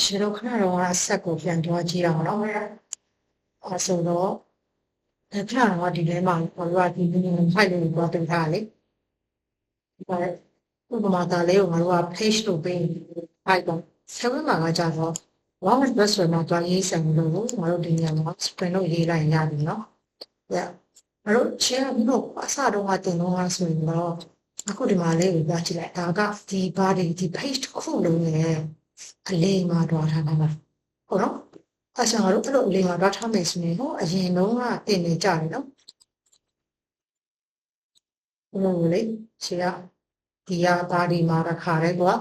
ရှင်တို့ခဏတော့အဆက်ကိုပြန်တွားကြည့်အောင်နော်အဲဆိုတော့ခဏတော့ဒီထဲမှာဘာလို့ဒီဖိုက်လေးကိုတင်ထားလေဥပမာသားလေးကိုငါတို့က page လို့ပေးဖိုက်တော့ဆက်ဝင်မှာကကြတော့ WordPress ဆိုတော့တွားရေးဆိုင်လို့ငါတို့ဒီနေရာမှာ spring လို့ရေးလိုက်ရပြီနော်ငါတို့ share ပြီးတော့အစတော့ကတင်တော့ဆိုရင်တော့အခုဒီမှာလေးကိုပြချလိုက်ဒါကဒီ body ဒီ page တစ်ခုလုံးနဲ့အလေးမှာတွားထားတာပါဟုတ်နော်အဆောင်တို့အဲ့လိုအလေးမှာတွားထားမယ်ဆိုရင်ဟိုအရင်တော့ကတင်နေကြတယ်နော်ဘယ်လိုလဲရှေ့ကဒီက body မှာတစ်ခါတည်းကွာ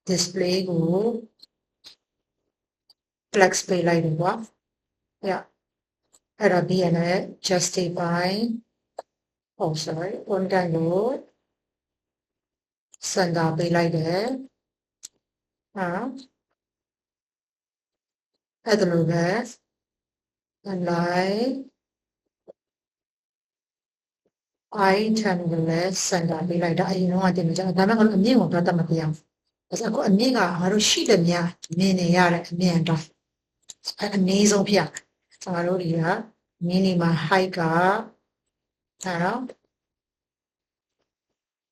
display ကို flex ပေးလိုက်တယ်ကွာအဲ့ဒါပြီးရင်လည်း justify one time ကိုစံတာပေးလိုက်တယ်အဲ့ဒါလိုပဲ align item ကိုလည်းစံတာပေးလိုက်တာအရင်တော့တင်မကြဒါပေမဲ့ငါတို့အမြင့်ကိုတော့တတ်မပြအောင်ဒါဆိုအခုအမြင့်ကငါတို့ရှိတယ်များမြင်နေရတဲ့အမြင့်တော့အဲ့အနည်းဆုံးဖြစ်ငါတို့တွေကမင်းနေမှာ height ကအဲ့တော့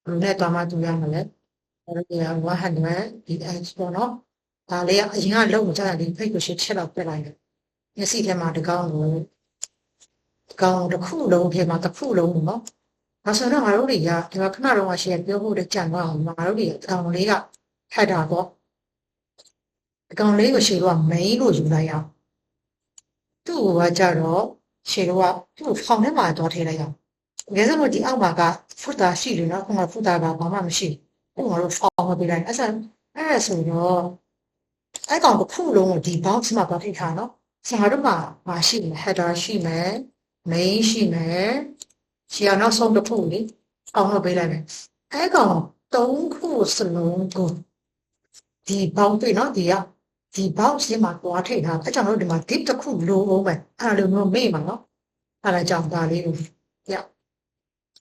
ဘယ်နဲ့တော့မှတူရမလဲအဲ့ဒါက100 dx ပေါ့နော်ဒါလေးကအရင်ကလုံးမကြတာဒီ page ကိုရှင်းချက်တော့ပြလိုက်တယ်မျက်စိထဲမှာတကောင်တစ်ခုလုံးဖြစ်မှာတစ်ခုလုံးနော်ဒါဆိုတော့ငါတို့တွေကဒီမှာခဏတော့ရှင်းပြောဖို့တကြံတော့အောင်ငါတို့တွေအကောင်လေးကထက်တာပေါ့အကောင်လေးကိုရှင်းတော့ main ကိုယူလိုက်အောင်သူ့ကကြတော့ရှင်းတော့သူ့ဖောင်ထဲမှာတော့ထည့်လိုက်အောင်ငယ်ဆုံးဒီအောက်မှာက footer ရှိတယ်နော်ခုနက footer ကဘာမှမရှိဘူးငါတို့ဖောင်မပေးလိုက်အဲ့ဆိုတော့အဲ့ကောင်တစ်ခုလုံးကိုဒီ box မှာတော့ထိထားနော်ဆရာတို့မှာမရှိမယ် header ရှိမယ် main ရှိမယ်ရှေ့နောက်ဆုံးတစ်ခုလေအောင်လုပ်ပေးလိုက်မယ်အဲ့ကောင်၃ခုစလုံးကိုဒီ box တွေ့နော်ဒီ box ဒီမှာတွားထိထားအဲ့ကြောင့်တို့ဒီမှာ deep တစ်ခုလိုအောင်ပဲအဲ့လိုမျိုးမေ့မှာနော်အဲ့ဒါကြောင့်ဒါလေးကို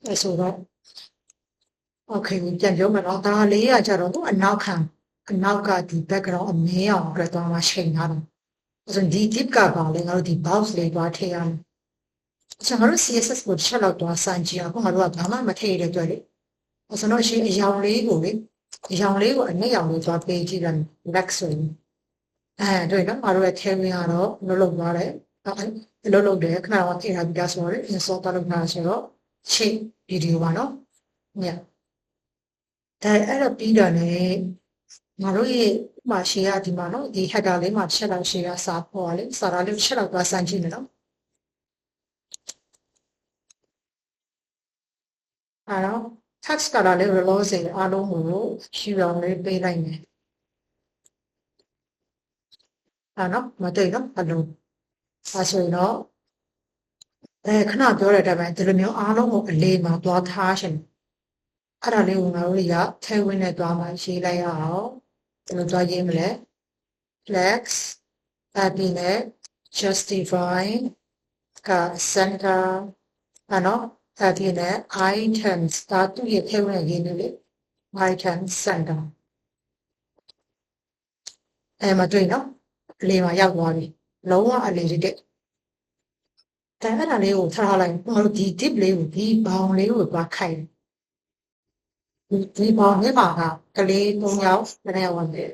အဲ့ဆိုတော့ okay ပြန်ပြောမယ်နော်ဒါလေးကကြတော့အနောက်ကဒီ background အမဲအောင်အတွက်တော့မှချိန်ထားတယ်အဲ့ဆိုဒီ deep ကပါလေငါတို့ဒီ box လေးတွားထည့်ရမယ်ကျွန်တော်တို့ CSS ကိုချက်လောက်တော့စမ်းကြည့်အောင်ငါတို့ကဘာမှမထည့်ရတဲ့အတွက်လေအဲ့ဆိုတော့ရှင်းအယောင်လေးကိုအနည်းရောင်လေးသွားပေးကြည့်တယ် black ဆိုရင်တွေ့နော်ငါတို့ရဲ့ theme ကတော့လုပ်သွားတယ်လုပ်တယ်ခဏတော့ထည့်ထားပြီးသားဆိုတော့ install လုပ်ထားဆိုတော့ shape video ပါနော်ညအဲ့တော့ပြီးတော့လည်းငါတို့ရဲ့မှာရှေ့ကဒီမှာနော်ဒီ header လေးမှာချက်လောက်ရှေ့ကစာပေါ်လေစာသားလေးချက်လောက်သွားစမ်းကြည့်မယ်နော်အဲ့တော့ text ကလည်း reload အားလုံးကိုရှင်းအောင်လေးပေးလိုက်မယ်နော်မတွေ့နော်အဲ့လိုဆိုရင်တော့ခဏပြောတဲ့အတိုင်းဒီလိုမျိုးအားလုံးကိုအလေးမှာသွားထားရှင်အဲ့ဒါလေးကိုငါတို့တွေကထဲဝင်နဲ့သွားမှရေးလိုက်ရအောင်ဒီလိုသွားရေးမလဲ flex adding နဲ့ justify က center နော် adding နဲ့ items ဒါသူ့ရဲ့ထဲဝင်ရေးနေလေ item center မတွေ့နော်အလေးမှာရောက်သွားပြီလုံးဝအလေးတွေတဲ့အဲ့ဒါလေးကိုထားလိုက်ငါတို့ဒီ dip လေးကိုဒီဘောင်လေးကိုသွားခိုင်ဒီဘောင်လေးမှာကလေး၃ယောက်တနေ့ဝင်တယ်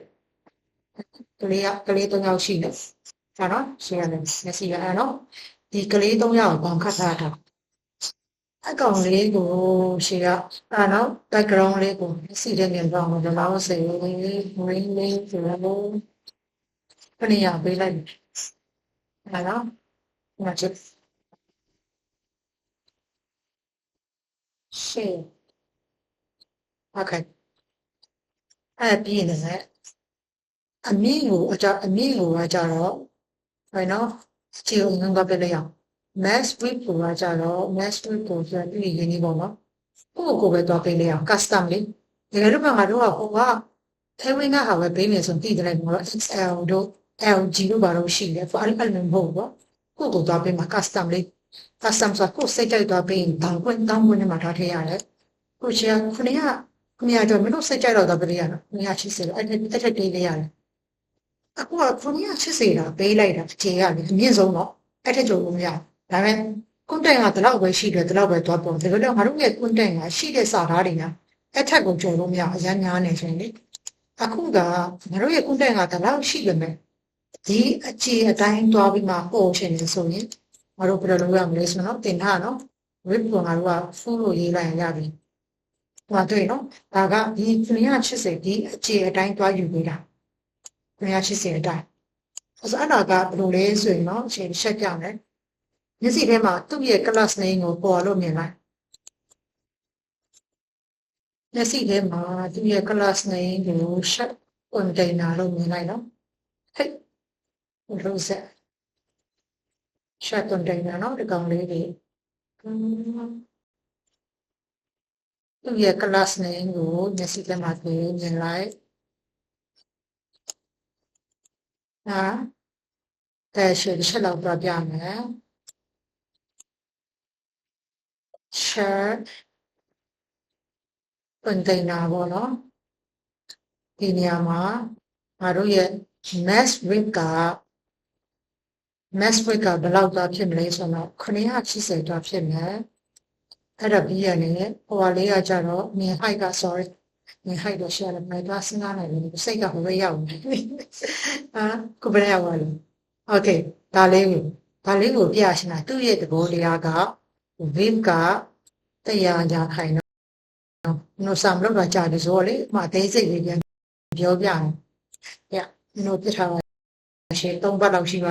ကလေး၃ယောက်ရှိတယ်ဒါနော်ရှင်းရတယ်မျက်စိရအဲ့နော်ဒီကလေး၃ယောက်ဘောင်ခတ်ထားတာအကောင်လေးကိုရှင်းရအဲ့နော် background လေးကိုမျက်စိထဲမြင်တော့ဒီလောက်စေရင်းဆိုတော့ခဏရပေးလိုက်အဲ့နော်ငါချက်ရှင်းokay အဲ့ပြီးရင်လည်းအမြင့်ကိုကကြတော့ဟဲ့နော်ခြေုံငန်းကပြလိုက်အောင် max width ကိုကကြတော့ max width ကိုပြန်ပြီးရင်းနေပေါ့နော်ကိုပဲတော့ပေးလိုက်အောင် custom လေးတကယ်လို့ငါတို့ကဟိုကထဲဝင်ကဟာပဲပေးမယ်ဆိုတည်တယ်လို့တော့ XL တို့ LG တို့ဘာလို့ရှိလဲဘာလို့အဲ့လိုမဟုတ်ဘူးကိုတော့ပေးမှာ custom လေး custom ဆိုကိုစိတ်ကြိုက်တော့ပေးရင်တောင်းခွင့်နဲ့မှာထားထည့်ရတယ်ကိုချင်ခုနကကျော်မင်းတို့စိတ်ကြိုက်တော့ပြရနော်980လို့အဲ့ထက်ပေးလိုက်ရတယ် အခုကခုနကချစ်စေတာပေးလိုက်တာအခြေရပြီအမြင့်ဆုံးတော့အဲ့ထက်ကျော်လို့မရဘူးဒါပေမဲ့ကွန်တန်ကဒီလောက်ပဲရှိတယ်ဒီလောက်ပဲသွားပုံဒါပေမဲ့ငါတို့ရဲ့ကွန်တန်ကရှိတဲ့စာသားတွေကအဲ့ထက်ကိုကျော်လို့မရအရန်များနေရှင်လေအခုကငါတို့ရဲ့ကွန်တန်ကဒီလောက်ရှိပေမဲ့ဒီအခြေအတိုင်းသွားပြီးမှပေါ်ရှင်နေဆိုရင်ငါတို့ဘယ်လိုလုပ်ရမလဲဆိုတော့တင်ထားနော် web ကငါတို့က full လို့ရေးလိုက်ရပြီဟိုတွေ့နော်ဒါကဒီ980ဒီအခြေအတိုင်းသွားယူပေးတာ980အတိုင်းဆိုတော့အဲ့ဒါကဘယ်လိုလဲဆိုရင်နော်အချိန်ရှက်ပြမယ်မျက်စိထဲမှာသူ့ရဲ့ class name ကိုပေါ်လို့မြင်လိုက်မျက်စိထဲမှာသူ့ရဲ့ class name ကို shut container လို့မြင်လိုက်နော်ဟဲ့လို့ဆက် shut container နော်ဒီကောင်လေးတွေသူ့ရဲ့ class name ကိုမျက်စိထဲမှာတွေ့မြင်လိုက်တဲ့ရှေ့ချက်လောက်ပြပြမယ် share container ပေါ့နော်ဒီနေရာမှာငါတို့ရဲ့ mass width ကဘယ်လောက်သွားဖြစ်မလဲဆိုတော့980သွားဖြစ်မယ်အဲ့ဒါပြီးရတယ်ဟိုဟာလေးကကြတော့မြင် height က sorry မြင် height တော့ share တယ်မိုက်သွားစဉ်းစားနိုင်တယ်စိတ်ကဟိုဘက်ရောက်နေကိုဘယ်ရောက်လဲโอเคဒါလေးကိုပြရှင်းတာသူ့ရဲ့သဘောတရားက width က100ရာခိုင်နှုန်းနော်ဆမ်လောက်တော့ကြာတယ်ဆိုတော့လေအသေးစိတ်လေးပြန်ပြောပြမယ်ညနို့ပြထားပါရှင်း3ဘတ်လောက်ရှိပါ